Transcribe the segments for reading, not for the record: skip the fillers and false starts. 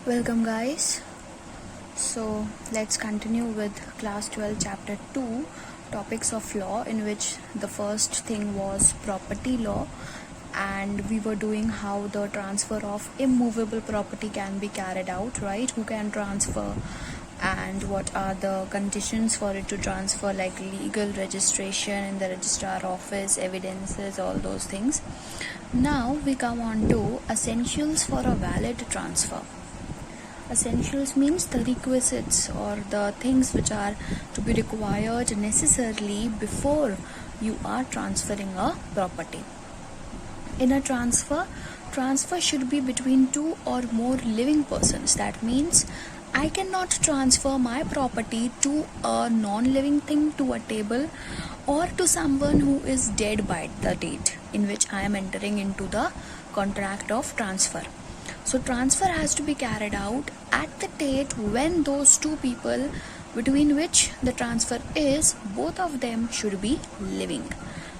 Welcome guys. So let's continue with class 12 chapter 2 topics of law, in which the first thing was property law, and we were doing how the transfer of immovable property can be carried out, right? Who can transfer and what are the conditions for it to transfer, like legal registration in the registrar office, evidences, all those things. Now we come on to essentials for a valid transfer. Essentials means the requisites or the things which are to be required necessarily before you are transferring a property. In a transfer should be between two or more living persons. That means I cannot transfer my property to a non-living thing, to a table, or to someone who is dead by the date in which I am entering into the contract of transfer. So transfer has to be carried out at the date when those two people between which the transfer is, both of them should be living.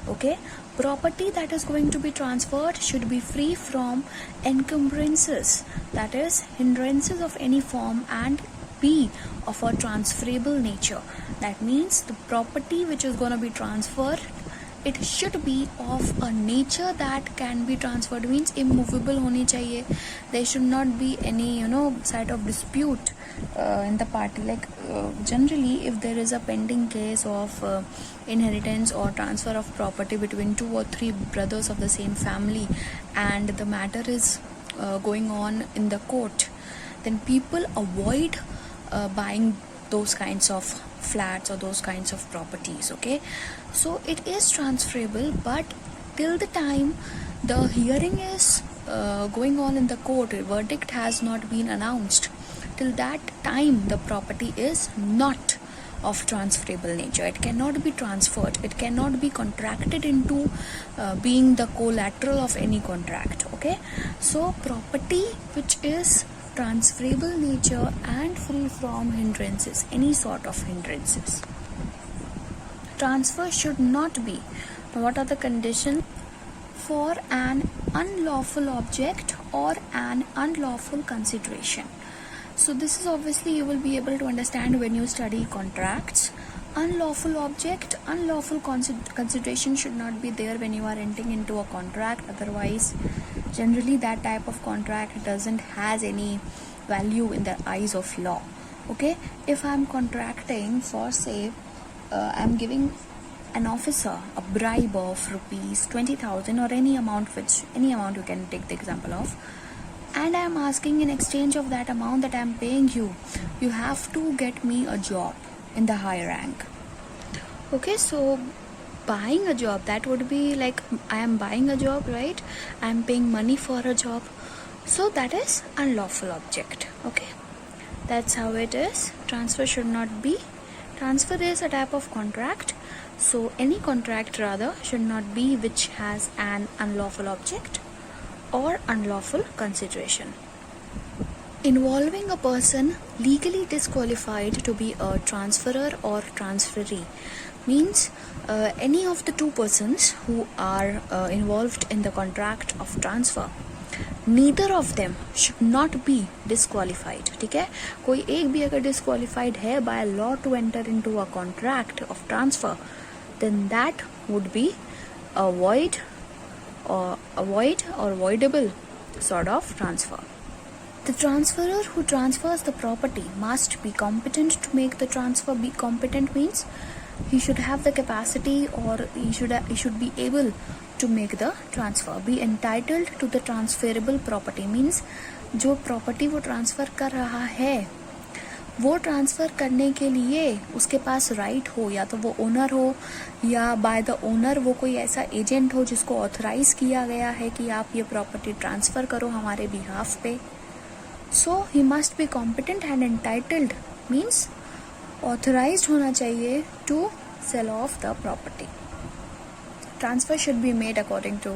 Okay, property that is going to be transferred should be free from encumbrances, that is hindrances of any form, and be of a transferable nature. That means the property which is going to be transferred, it should be of a nature that can be transferred, means immovable honi chahiye. There should not be any side of dispute in the party, like generally if there is a pending case of inheritance or transfer of property between two or three brothers of the same family, and the matter is going on in the court, then people avoid buying those kinds of flats or those kinds of properties. Okay, so it is transferable, but till the time the hearing is going on in the court, a verdict has not been announced, till that time the property is not of transferable nature. It cannot be transferred, it cannot be contracted into being the collateral of any contract. Okay, so property which is transferable nature and free from hindrances, any sort of hindrances. Transfer should not be. Now, what are the conditions? For an unlawful object or an unlawful consideration. So this is obviously you will be able to understand when you study contracts. Unlawful object, unlawful consideration should not be there when you are entering into a contract. Otherwise, generally that type of contract doesn't has any value in the eyes of law. Okay, if I'm contracting for, say, I'm giving an officer a bribe of rupees 20,000 or any amount you can take the example of, and I am asking in exchange of that amount that I am paying you, you have to get me a job in the higher rank. Okay, so buying a job, that would be like I am buying a job, right? I am paying money for a job, so that is unlawful object. Okay, that's how it is. Transfer should not be. Transfer is a type of contract, so any contract rather should not be which has an unlawful object or unlawful consideration. Involving a person legally disqualified to be a transferor or transferee means any of the two persons who are involved in the contract of transfer, neither of them should not be disqualified. ठीक है, कोई एक भी अगर disqualified है by law to enter into a contract of transfer, then that would be a void or voidable sort of transfer. The transferor who transfers the property must be competent to make the transfer. Be competent means he should have the capacity, or he should be able to make the transfer. Be entitled to the transferable property means जो property वो transfer कर रहा है, वो transfer करने के लिए उसके पास राइट हो, या तो वो ओनर हो या बाय द ओनर वो कोई ऐसा एजेंट हो जिसको ऑथराइज किया गया है कि आप ये प्रॉपर्टी ट्रांसफ़र करो हमारे बिहाफ पे. So he must be competent and entitled means authorised होना चाहिए to sell of the property. Transfer should be made according to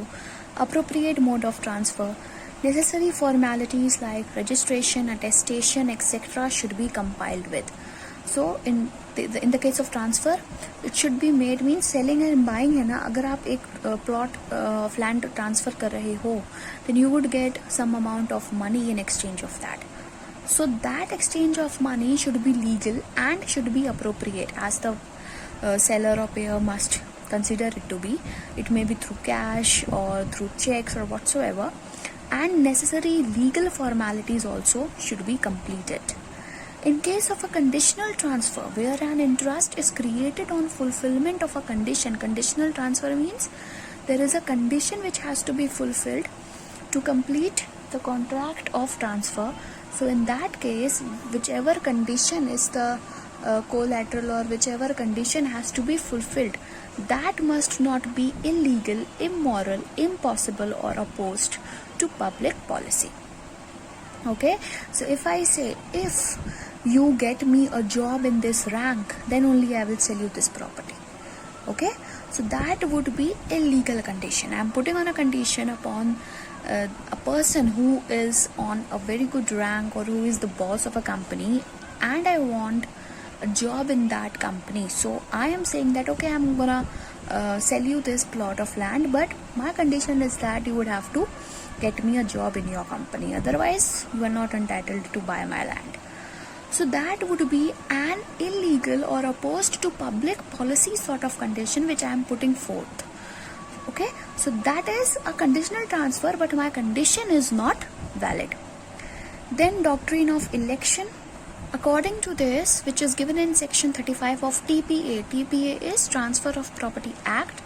appropriate mode of transfer. Necessary formalities like registration, attestation, etc. should be compiled with. So in the case of transfer, it should be made means selling and buying है ना. अगर आप एक plot of land transfer कर रहे हो, then you would get some amount of money in exchange of that. So that exchange of money should be legal and should be appropriate as the seller or payer must consider it to be. It may be through cash or through checks or whatsoever, and necessary legal formalities also should be completed. In case of a conditional transfer where an interest is created on fulfillment of a condition, conditional transfer means there is a condition which has to be fulfilled to complete the contract of transfer. So in that case, whichever condition is the collateral or whichever condition has to be fulfilled, that must not be illegal, immoral, impossible or opposed to public policy. Okay, so if I say, if you get me a job in this rank, then only I will sell you this property. Okay, so that would be a legal condition. I am putting on a condition upon a person who is on a very good rank or who is the boss of a company, and I want a job in that company. So I am saying that, okay, I'm gonna sell you this plot of land, but my condition is that you would have to get me a job in your company, otherwise you are not entitled to buy my land. So that would be an illegal or opposed to public policy sort of condition which I am putting forth. Okay, so that is a conditional transfer, but my condition is not valid. Then doctrine of election. According to this, which is given in section 35 of TPA, TPA is Transfer of Property Act.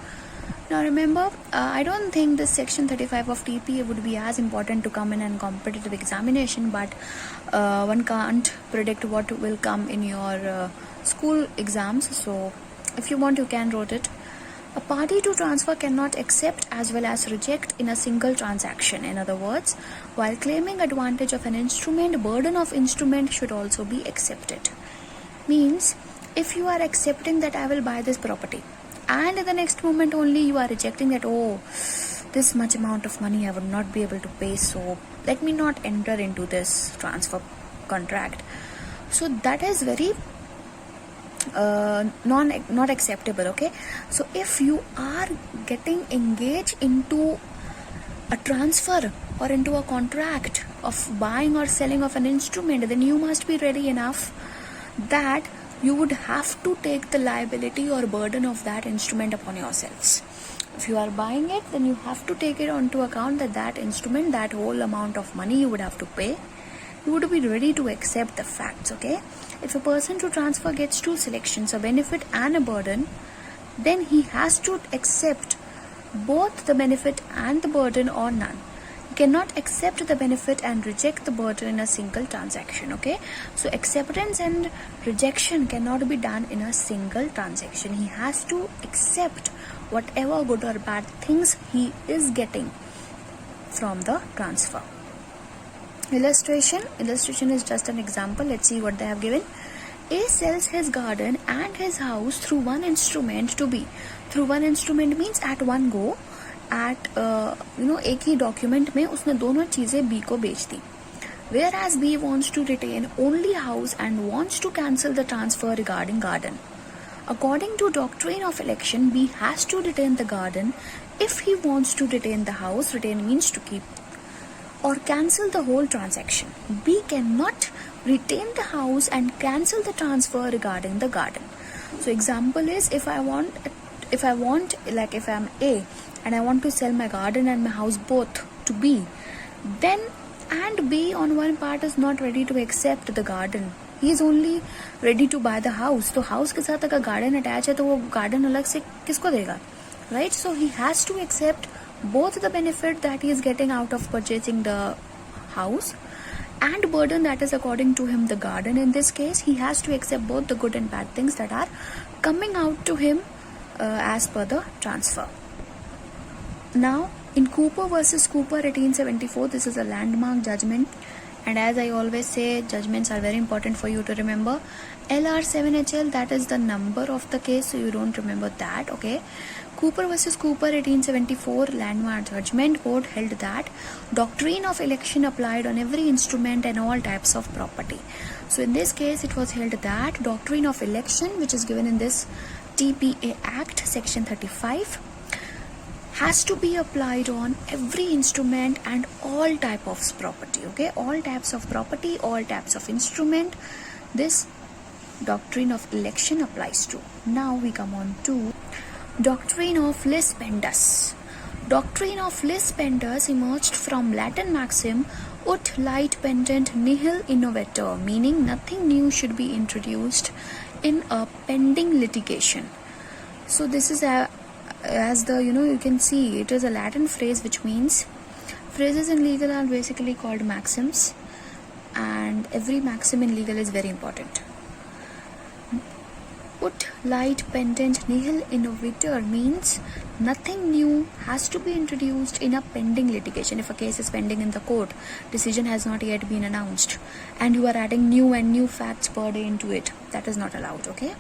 Now remember, I don't think this section 35 of TPA would be as important to come in a competitive examination, but one can't predict what will come in your school exams. So if you want, you can write it. A party to transfer cannot accept as well as reject in a single transaction. In other words, while claiming advantage of an instrument, burden of instrument should also be accepted. Means, if you are accepting that I will buy this property, and in the next moment only you are rejecting that, oh, this much amount of money I would not be able to pay, so let me not enter into this transfer contract. So that is very not acceptable. Okay, so if you are getting engaged into a transfer or into a contract of buying or selling of an instrument, then you must be ready enough that you would have to take the liability or burden of that instrument upon yourselves. If you are buying it, then you have to take it onto account that that instrument, that whole amount of money you would have to pay. You would be ready to accept the facts. Okay, if a person to transfer gets two selections, a benefit and a burden, then he has to accept both the benefit and the burden or none. He cannot accept the benefit and reject the burden in a single transaction. Okay, so acceptance and rejection cannot be done in a single transaction. He has to accept whatever good or bad things he is getting from the transfer. Illustration is just an example. Let's see what they have given. A sells his garden and his house through one instrument to B. Through one instrument means at one go, at एक ही document में उसने दोनों चीजें B को बेच दी. Whereas B wants to retain only house and wants to cancel the transfer regarding garden. According to doctrine of election, B has to retain the garden if he wants to retain the house. Retain means to keep or cancel the whole transaction. B cannot retain the house and cancel the transfer regarding the garden. So example is, if I want like if I am A and I want to sell my garden and my house both to B, then and B on one part is not ready to accept the garden. He is only ready to buy the house. तो house के साथ अगर garden attach है तो वो garden अलग से किसको देगा, right? So he has to accept both the benefit that he is getting out of purchasing the house and burden that is according to him the garden. In this case, he has to accept both the good and bad things that are coming out to him as per the transfer. Now, in Cooper versus Cooper 1874, this is a landmark judgment, and as I always say, judgments are very important for you to remember. LR7HL, that is the number of the case, so you don't remember that. Okay, Cooper versus Cooper 1874 landmark judgment. Court held that doctrine of election applied on every instrument and all types of property. So in this case, it was held that doctrine of election, which is given in this TPA Act section 35, has to be applied on every instrument and all type of property. Okay, all types of property, all types of instrument, this doctrine of election applies to. Now we come on to doctrine of lis pendus. Doctrine of lis pendus emerged from Latin maxim ut lite pendent nihil innovator, meaning nothing new should be introduced in a pending litigation. So this is as the you can see, it is a Latin phrase which means phrases in legal are basically called maxims, and every maxim in legal is very important. Ut lite pendent nihil innovator means nothing new has to be introduced in a pending litigation. If a case is pending in the court, decision has not yet been announced, and you are adding new facts per day into it, that is not allowed. Okay,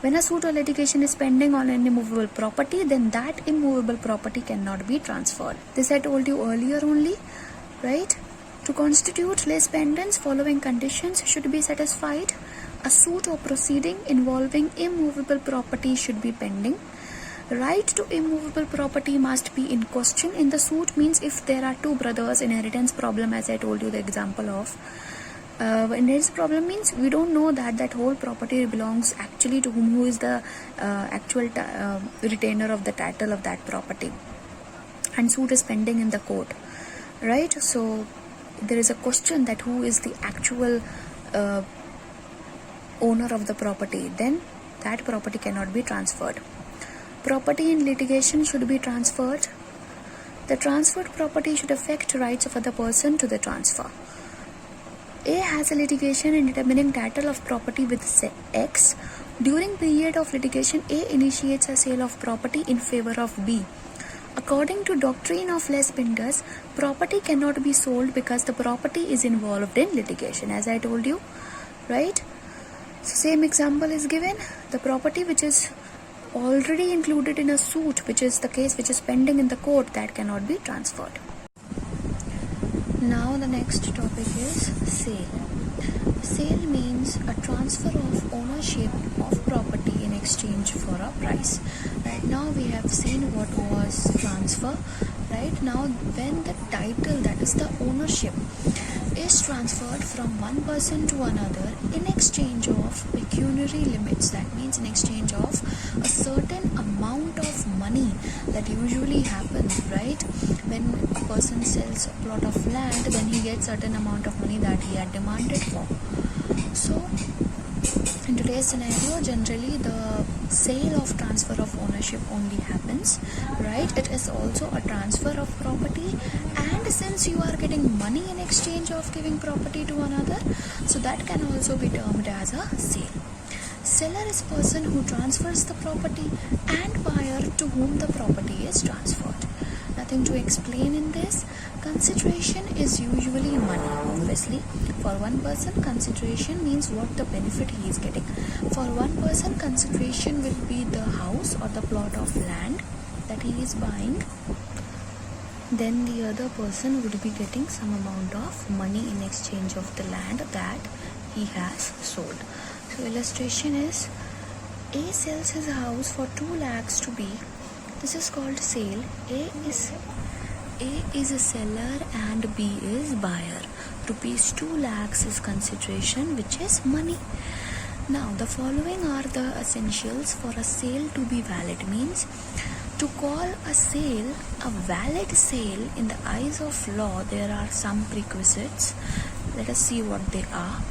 when a suit or litigation is pending on an immovable property, then that immovable property cannot be transferred. This I told you earlier only, right? To constitute lis pendens, following conditions should be satisfied. A suit or proceeding involving immovable property should be pending. Right to immovable property must be in question in the suit, means if there are two brothers, inheritance problem, as I told you the example of. Inheritance problem means we don't know that whole property belongs actually to who is the actual retainer of the title of that property, and suit is pending in the court, right? So there is a question that who is the actual owner of the property, then that property cannot be transferred. Property in litigation should be transferred. The transferred property should affect rights of other person to the transfer. A has a litigation in determining title of property with X. During period of litigation, A initiates a sale of property in favor of B. According to doctrine of lis pendus, property cannot be sold because the property is involved in litigation, as I told you, right? So same example is given. The property which is already included in a suit, which is the case which is pending in the court, that cannot be transferred. Now the next topic is sale. Sale means a transfer of ownership of property in exchange for a price. Right now we have seen what was transfer. Right now, when the title, that is the ownership, is transferred from one person to another in exchange of pecuniary limits, that means in exchange of a certain amount of money that usually happens, right? When a person sells a plot of land, then he gets certain amount of money that he had demanded for. So in today's scenario, generally the sale of transfer of ownership only happens, right? It is also a transfer of property, and since you are getting money in exchange of giving property to another, so that can also be termed as a sale. Seller is person who transfers the property, and buyer to whom the property is transferred. Nothing to explain in this. Consideration is usually money, obviously. For one person, consideration means what the benefit he is getting. For one person, consideration will be the house or the plot of land that he is buying. Then the other person would be getting some amount of money in exchange of the land that he has sold. So illustration is, A sells his house for 2 lakhs to B. This is called sale. A is a seller and B is buyer. Rupees 2 lakhs is consideration, which is money. Now the following are the essentials for a sale to be valid. Means to call a sale a valid sale in the eyes of law, there are some prerequisites. Let us see what they are.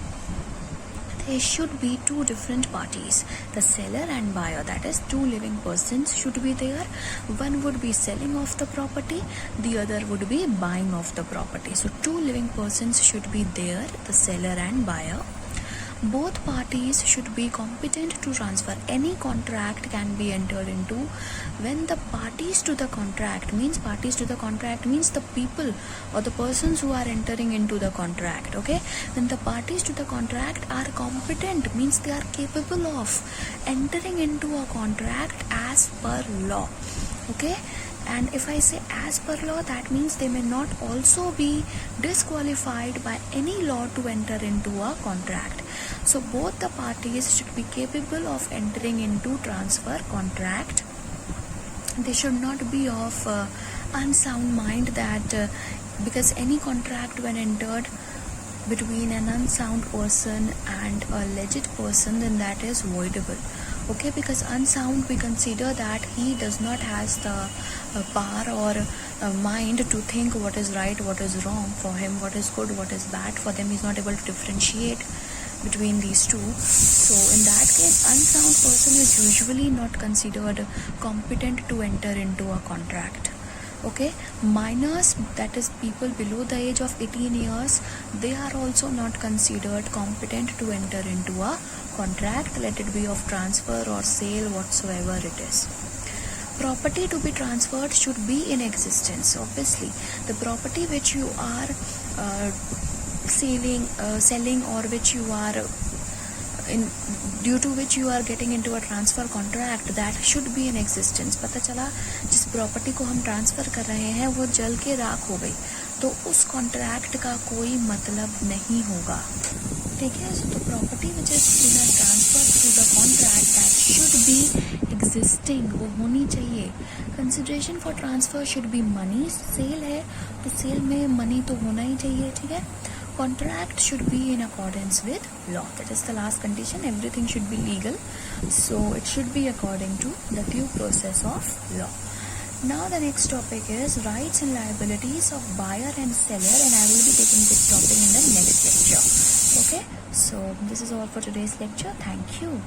There should be 2 different parties, the seller and buyer, that is 2 living persons should be there. One would be selling off the property, the other would be buying off the property. So 2 living persons should be there, the seller and buyer. Both parties should be competent to transfer. Any contract can be entered into when the parties to the contract means the people or the persons who are entering into the contract. Okay, when the parties to the contract are competent, means they are capable of entering into a contract as per law. Okay, and if I say as per law, that means they may not also be disqualified by any law to enter into a contract. So both the parties should be capable of entering into transfer contract. they should not be of unsound mind that because any contract when entered between an unsound person and a legit person, then that is voidable. Okay, because unsound, we consider that he does not has the power or mind to think what is right, what is wrong for him, what is good, what is bad for them. He's not able to differentiate between these two. So in that case, unsound person is usually not considered competent to enter into a contract. Okay, minors, that is people below the age of 18 years, they are also not considered competent to enter into a contract, let it be of transfer or sale, whatsoever it is. Property to be transferred should be in existence. Obviously, the property which you are selling or which you are due to which you are getting into a transfer contract, that should be in existence. पता चला जिस property को हम transfer कर रहे हैं वो जल के राख हो गई, तो उस कॉन्ट्रैक्ट का कोई मतलब नहीं होगा. ठीक है, so the property which is in a transfer through the contract, that should be existing, वो होनी चाहिए. Consideration for transfer should be money. Sale है तो सेल में मनी तो होना ही चाहिए. ठीक है, contract should be in accordance with law. That is the last condition. Everything should be legal, so it should be according to the due process of law. Now the next topic is rights and liabilities of buyer and seller, and I will be taking this topic in the next lecture. Okay, so this is all for today's lecture. Thank you.